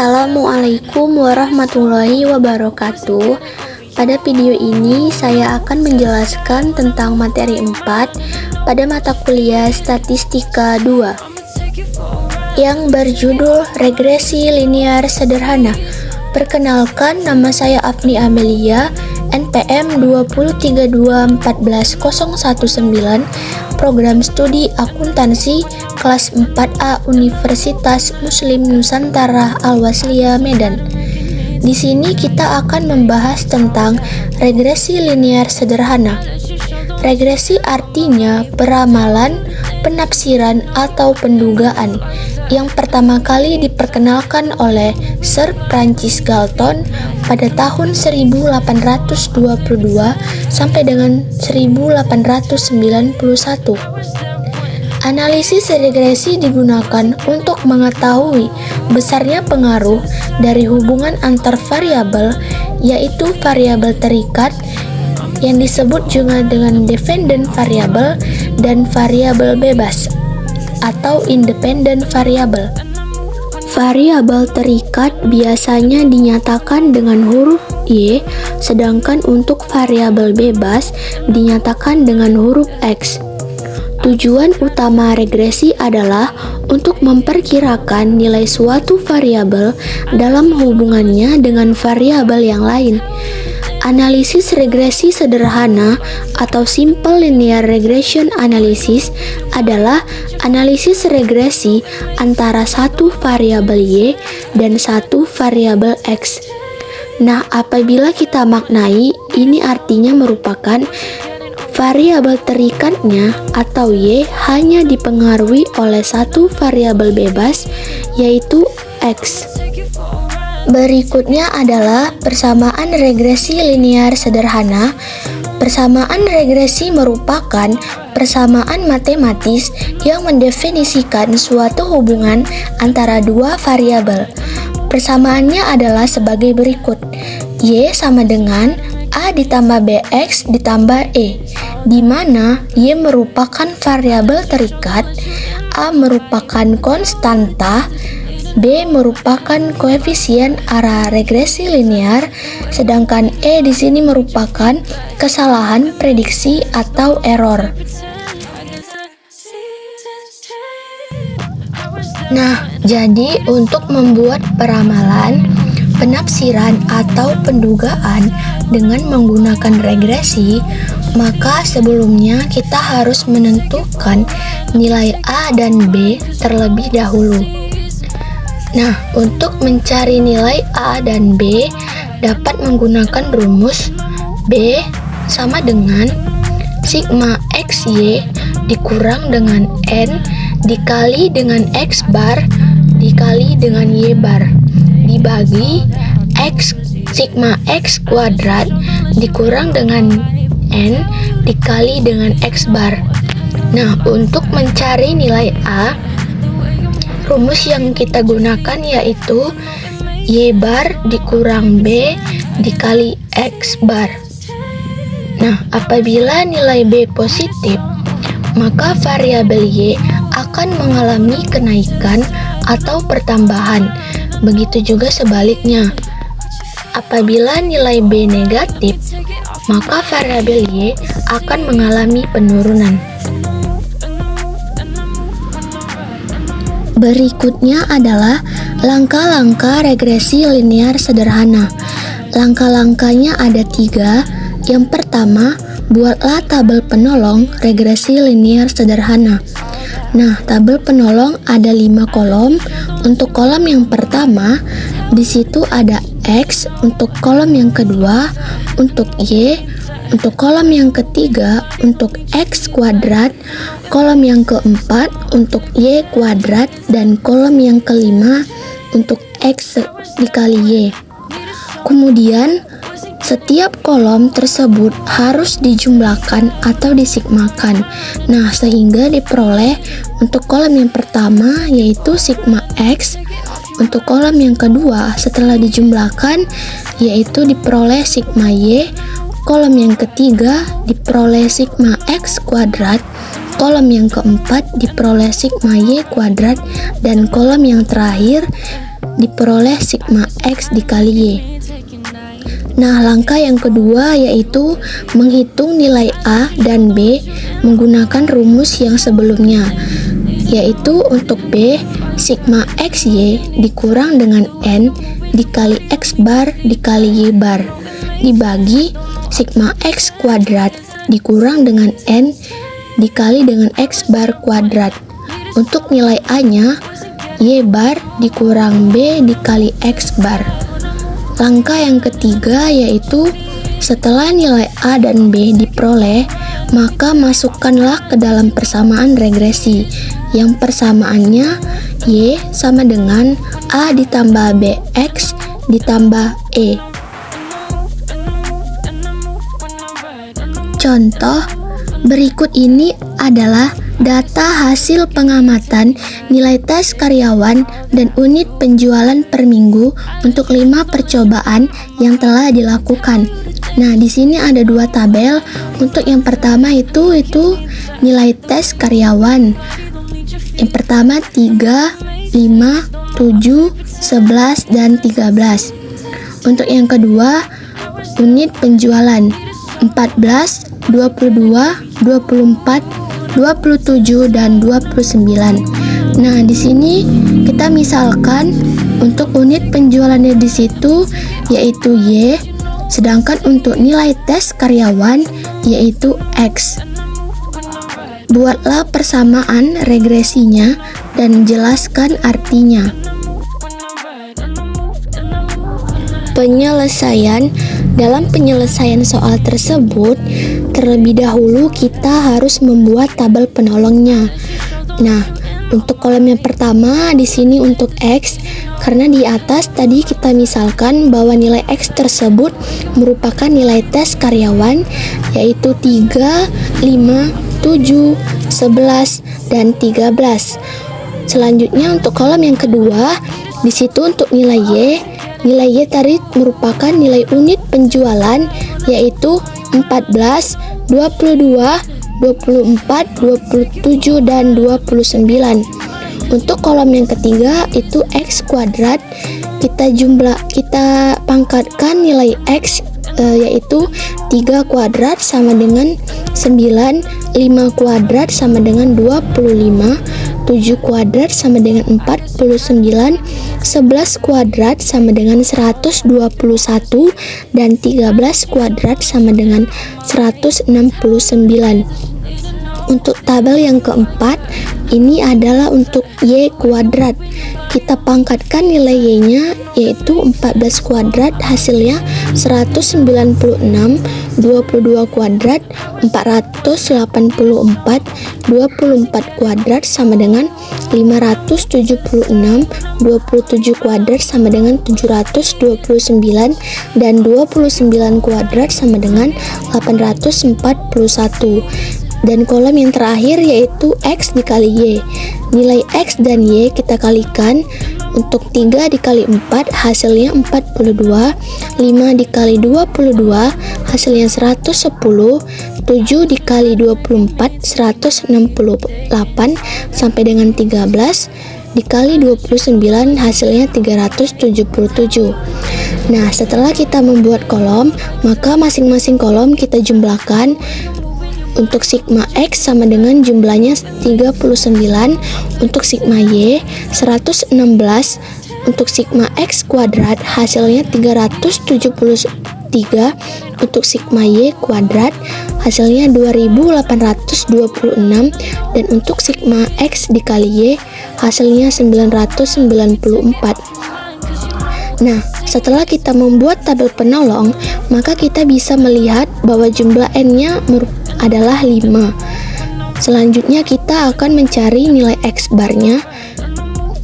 Assalamualaikum warahmatullahi wabarakatuh. Pada video ini saya akan menjelaskan tentang materi 4 pada mata kuliah Statistika 2 yang berjudul Regresi Linier Sederhana. Perkenalkan, nama saya Afni Amelia, NPM 203241119, Program Studi Akuntansi kelas 4A Universitas Muslim Nusantara Al-Wasliyah Medan. Di sini kita akan membahas tentang regresi linier sederhana. Regresi artinya peramalan, penafsiran atau pendugaan yang pertama kali diperkenalkan oleh Sir Francis Galton pada tahun 1822 sampai dengan 1891. Analisis regresi digunakan untuk mengetahui besarnya pengaruh dari hubungan antar variabel, yaitu variabel terikat yang disebut juga dengan dependent variable dan variabel bebas atau independent variable. Variabel terikat biasanya dinyatakan dengan huruf Y, sedangkan untuk variabel bebas dinyatakan dengan huruf X. Tujuan utama regresi adalah untuk memperkirakan nilai suatu variabel dalam hubungannya dengan variabel yang lain. Analisis regresi sederhana atau simple linear regression analysis adalah analisis regresi antara satu variabel Y dan satu variabel X. Nah, apabila kita maknai, ini artinya merupakan variabel terikatnya atau Y hanya dipengaruhi oleh satu variabel bebas, yaitu X. Berikutnya adalah persamaan regresi linier sederhana. Persamaan regresi merupakan persamaan matematis yang mendefinisikan suatu hubungan antara dua variabel. Persamaannya adalah sebagai berikut. Y sama dengan A ditambah BX ditambah E, di mana Y merupakan variabel terikat, A merupakan konstanta, B merupakan koefisien arah regresi linear, sedangkan E di sini merupakan kesalahan prediksi atau error. Nah, jadi untuk membuat peramalan, penafsiran atau pendugaan dengan menggunakan regresi, maka sebelumnya kita harus menentukan nilai A dan B terlebih dahulu. Nah, untuk mencari nilai A dan B dapat menggunakan rumus B sama dengan sigma XY dikurang dengan N dikali dengan X bar dikali dengan Y bar dibagi X sigma X kuadrat dikurang dengan N dikali dengan X bar. Nah, untuk mencari nilai A, rumus yang kita gunakan yaitu Y bar dikurang B dikali X bar. Nah, apabila nilai B positif, maka variabel Y akan mengalami kenaikan atau pertambahan. Begitu juga sebaliknya. Apabila nilai B negatif, maka variabel Y akan mengalami penurunan. Berikutnya adalah langkah-langkah regresi linier sederhana. Langkah-langkahnya ada 3. Yang pertama, buatlah tabel penolong regresi linier sederhana. Nah, tabel penolong ada 5 kolom. Untuk kolom yang pertama, di situ ada X, untuk kolom yang kedua, untuk Y, untuk kolom yang ketiga, untuk X kuadrat, kolom yang keempat, untuk Y kuadrat, dan kolom yang kelima, untuk X dikali Y. Kemudian, setiap kolom tersebut harus dijumlahkan atau disigmakan. Nah, sehingga diperoleh untuk kolom yang pertama yaitu sigma X, untuk kolom yang kedua setelah dijumlahkan yaitu diperoleh sigma Y, kolom yang ketiga diperoleh sigma X kuadrat, kolom yang keempat diperoleh sigma Y kuadrat, dan kolom yang terakhir diperoleh sigma X dikali Y. Nah, langkah yang kedua yaitu menghitung nilai A dan B menggunakan rumus yang sebelumnya, yaitu untuk B, sigma XY dikurang dengan N dikali X bar dikali Y bar, dibagi sigma X kuadrat dikurang dengan N dikali dengan X bar kuadrat. Untuk nilai A-nya, Y bar dikurang B dikali X bar. Langkah yang ketiga yaitu setelah nilai A dan B diperoleh, maka masukkanlah ke dalam persamaan regresi yang persamaannya Y sama dengan A ditambah BX ditambah E. Contoh berikut ini adalah data hasil pengamatan nilai tes karyawan dan unit penjualan per minggu untuk 5 percobaan yang telah dilakukan. Nah, di sini ada 2 tabel. Untuk yang pertama itu nilai tes karyawan. Yang pertama 3, 5, 7, 11, dan 13. Untuk yang kedua, unit penjualan 14, 22, 24, 27, dan 29. Nah, di sini kita misalkan untuk unit penjualannya di situ yaitu Y, sedangkan untuk nilai tes karyawan yaitu X. Buatlah persamaan regresinya dan jelaskan artinya. Penyelesaian. Dalam penyelesaian soal tersebut, terlebih dahulu kita harus membuat tabel penolongnya. Nah, untuk kolom yang pertama di sini untuk X, karena di atas tadi kita misalkan bahwa nilai X tersebut merupakan nilai tes karyawan yaitu 3, 5, 7, 11, dan 13. Selanjutnya untuk kolom yang kedua, di situ untuk nilai Y tadi merupakan nilai unit penjualan yaitu 14, 22, 24, 27, dan 29. Untuk kolom yang ketiga itu X kuadrat, kita pangkatkan nilai X yaitu 3 kuadrat sama dengan 9, 5 kuadrat sama dengan 25, 7 kuadrat sama dengan 49, 11 kuadrat sama dengan 121, dan 13 kuadrat sama dengan 169. Untuk tabel yang keempat, ini adalah untuk Y kuadrat. Kita pangkatkan nilai Y-nya yaitu 14 kuadrat, hasilnya 196, 22 kuadrat 484, 24 kuadrat sama dengan 576, 27 kuadrat sama dengan 729, dan 29 kuadrat sama dengan 841. Dan kolom yang terakhir yaitu X dikali Y. Nilai X dan Y kita kalikan. Untuk 3 dikali 4 hasilnya 42, 5 dikali 22 hasilnya 110, 7 dikali 24 168, sampai dengan 13 dikali 29 hasilnya 377. Nah, setelah kita membuat kolom, maka masing-masing kolom kita jumlahkan. Untuk sigma X sama dengan jumlahnya 39, untuk sigma Y 116, untuk sigma X kuadrat hasilnya 373, untuk sigma Y kuadrat hasilnya 2826, dan untuk sigma X dikali Y hasilnya 994. Nah, setelah kita membuat tabel penolong, maka kita bisa melihat bahwa jumlah N-nya adalah 5. Selanjutnya kita akan mencari nilai X barnya.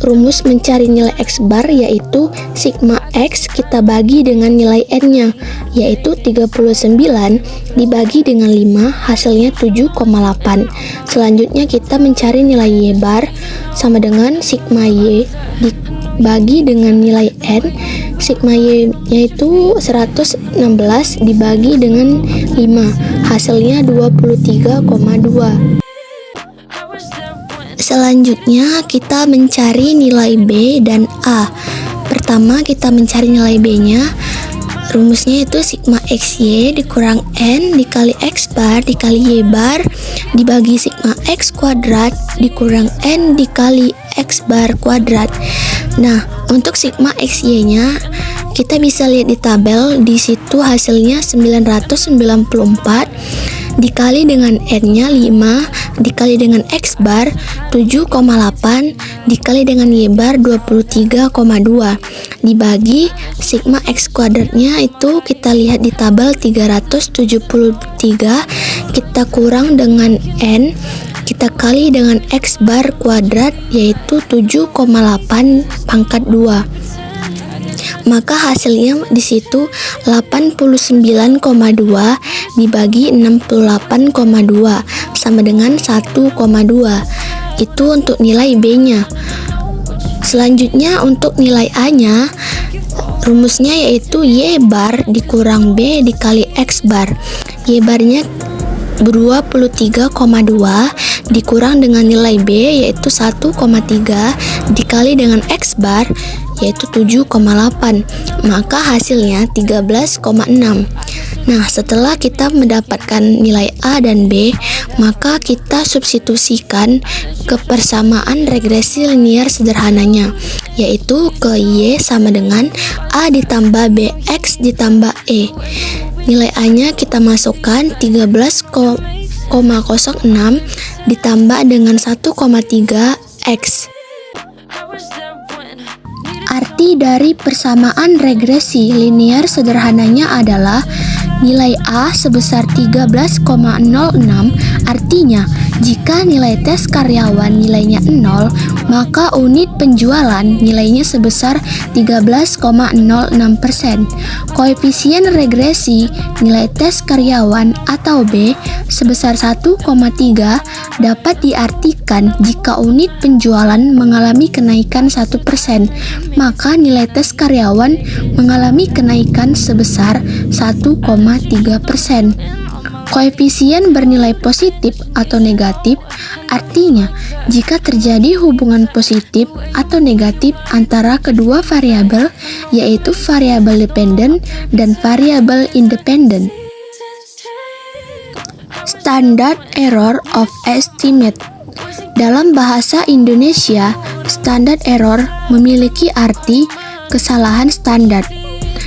Rumus mencari nilai X bar yaitu sigma X kita bagi dengan nilai N-nya, yaitu 39 dibagi dengan 5 hasilnya 7,8. Selanjutnya kita mencari nilai Y bar sama dengan sigma Y dibagi dengan nilai N. Sigma Y-nya itu 116 dibagi dengan 5 hasilnya 23,2. Selanjutnya kita mencari nilai B dan A. Pertama kita mencari nilai B-nya. Rumusnya itu sigma XY dikurang N dikali X bar dikali Y bar dibagi sigma X kuadrat dikurang N dikali X bar kuadrat. Nah, untuk sigma XY-nya kita bisa lihat di tabel, di situ hasilnya 994 dikali dengan N-nya 5 dikali dengan X bar 7,8 dikali dengan Y bar 23,2 dibagi sigma X kuadratnya itu kita lihat di tabel 373 kita kurang dengan N kita kali dengan X bar kuadrat yaitu 7,8 pangkat 2. Maka hasilnya di situ 89,2 dibagi 68,2 sama dengan 1,2. Itu untuk nilai B-nya. Selanjutnya untuk nilai A-nya, rumusnya yaitu Y bar dikurang B dikali X bar. Y barnya 23,2 dikurang dengan nilai B yaitu 1,3 dikali dengan X bar yaitu 7,8, maka hasilnya 13,6. Nah, setelah kita mendapatkan nilai A dan B, maka kita substitusikan ke persamaan regresi linier sederhananya, yaitu ke Y sama dengan A ditambah BX ditambah E. Nilai A-nya kita masukkan 13,06 ditambah dengan 1,3 X. Arti dari persamaan regresi linier sederhananya adalah nilai A sebesar 13,06, artinya jika nilai tes karyawan nilainya 0, maka unit penjualan nilainya sebesar 13,06%. Koefisien regresi nilai tes karyawan atau B sebesar 1,3 dapat diartikan jika unit penjualan mengalami kenaikan 1%, maka nilai tes karyawan mengalami kenaikan sebesar 1,3%. Koefisien bernilai positif atau negatif, artinya jika terjadi hubungan positif atau negatif antara kedua variabel, yaitu variabel dependen dan variabel independen. Standard error of estimate. Dalam bahasa Indonesia, standard error memiliki arti kesalahan standar.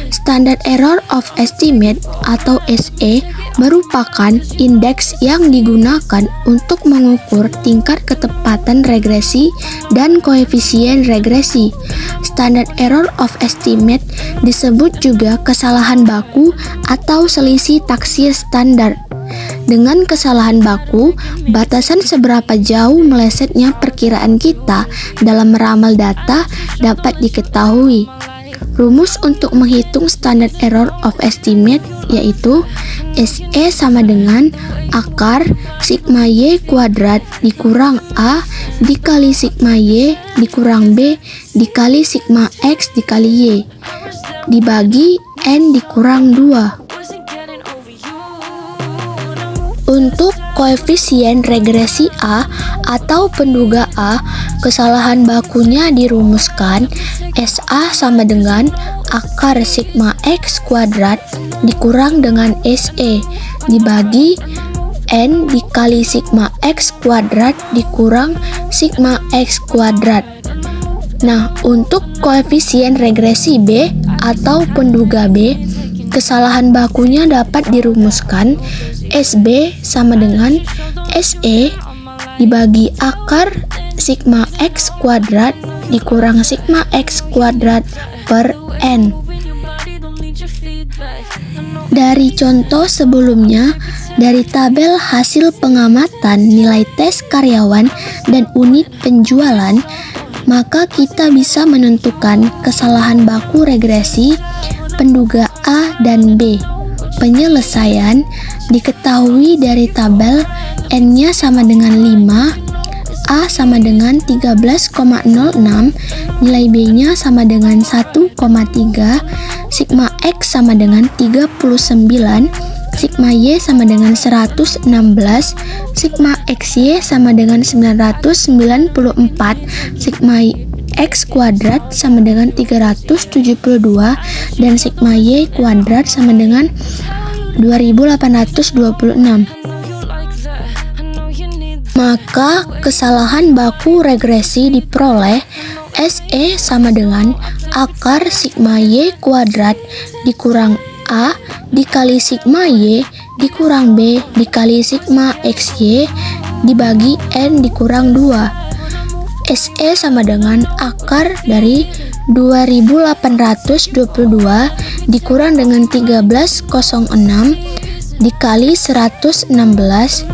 Standard error of estimate atau SE merupakan indeks yang digunakan untuk mengukur tingkat ketepatan regresi dan koefisien regresi. Standard error of estimate disebut juga kesalahan baku atau selisih taksir standar. Dengan kesalahan baku, batasan seberapa jauh melesetnya perkiraan kita dalam meramal data dapat diketahui. Rumus untuk menghitung standard error of estimate yaitu SE sama dengan akar sigma Y kuadrat dikurang A dikali sigma Y dikurang B dikali sigma X dikali Y dibagi N dikurang 2. Untuk koefisien regresi A atau penduga A, kesalahan bakunya dirumuskan SA sama dengan akar sigma X kuadrat dikurang dengan SE dibagi N dikali sigma X kuadrat dikurang sigma X kuadrat. Nah, untuk koefisien regresi B atau penduga B, kesalahan bakunya dapat dirumuskan SB sama dengan SE dibagi akar sigma X kuadrat dikurang sigma X kuadrat per N. Dari contoh sebelumnya, dari tabel hasil pengamatan nilai tes karyawan dan unit penjualan, maka kita bisa menentukan kesalahan baku regresi penduga A dan B. Penyelesaian diketahui dari tabel N-nya sama dengan 5, A sama dengan 13,06, nilai B-nya sama dengan 1,3, sigma X sama dengan 39, sigma Y sama dengan 116, sigma XY sama dengan 994, sigma X kuadrat sama dengan 372 dan sigma Y kuadrat sama dengan 2826. Maka kesalahan baku regresi diperoleh SE sama dengan akar sigma Y kuadrat dikurang A dikali sigma Y dikurang B dikali sigma XY dibagi N dikurang 2. SE sama dengan akar dari 2822 dikurang dengan 1306 dikali 116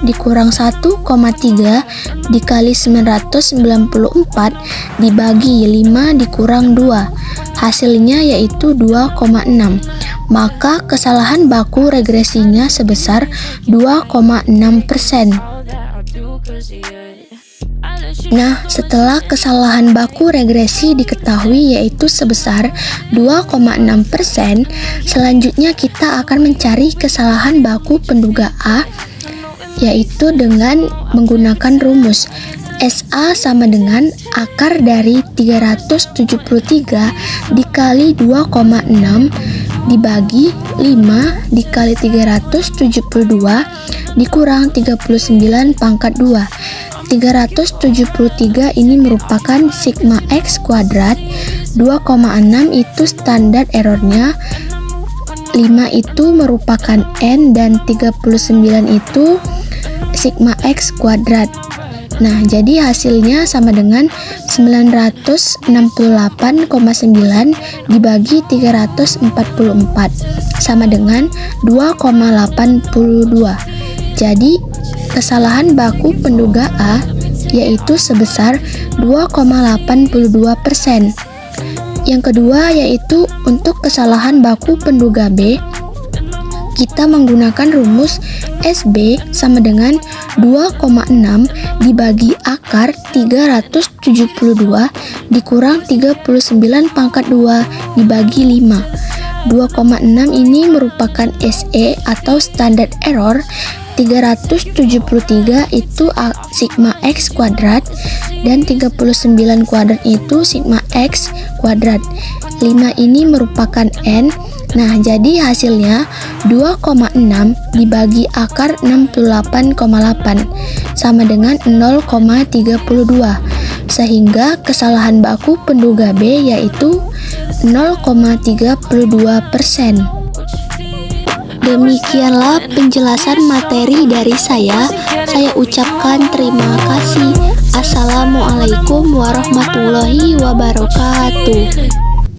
dikurang 1,3 dikali 994 dibagi 5 dikurang 2. Hasilnya yaitu 2,6. Maka kesalahan baku regresinya sebesar 2,6%. Nah, setelah kesalahan baku regresi diketahui yaitu sebesar 2,6%, selanjutnya kita akan mencari kesalahan baku penduga A, yaitu dengan menggunakan rumus SA sama dengan akar dari 373 dikali 2,6 dibagi 5 dikali 372 dikurang 39 pangkat 2. 373 ini merupakan sigma X kuadrat, 2,6 itu standar errornya, 5 itu merupakan N, dan 39 itu sigma X kuadrat. Nah, jadi hasilnya sama dengan 968,9 dibagi 344 sama dengan 2,82. Jadi kesalahan baku penduga A yaitu sebesar 2,82%. Yang kedua yaitu untuk kesalahan baku penduga B, kita menggunakan rumus SB sama dengan 2,6 dibagi akar 372 dikurang 39 pangkat 2 dibagi 5. 2,6 ini merupakan SE atau standard error, 373 itu sigma X kuadrat, dan 39 kuadrat itu sigma X kuadrat. 5 ini merupakan N. Nah, jadi hasilnya 2,6 dibagi akar 68,8 sama dengan 0,32, sehingga kesalahan baku penduga B yaitu 0,32%. Demikianlah penjelasan materi dari saya. Saya ucapkan terima kasih. Assalamualaikum warahmatullahi wabarakatuh.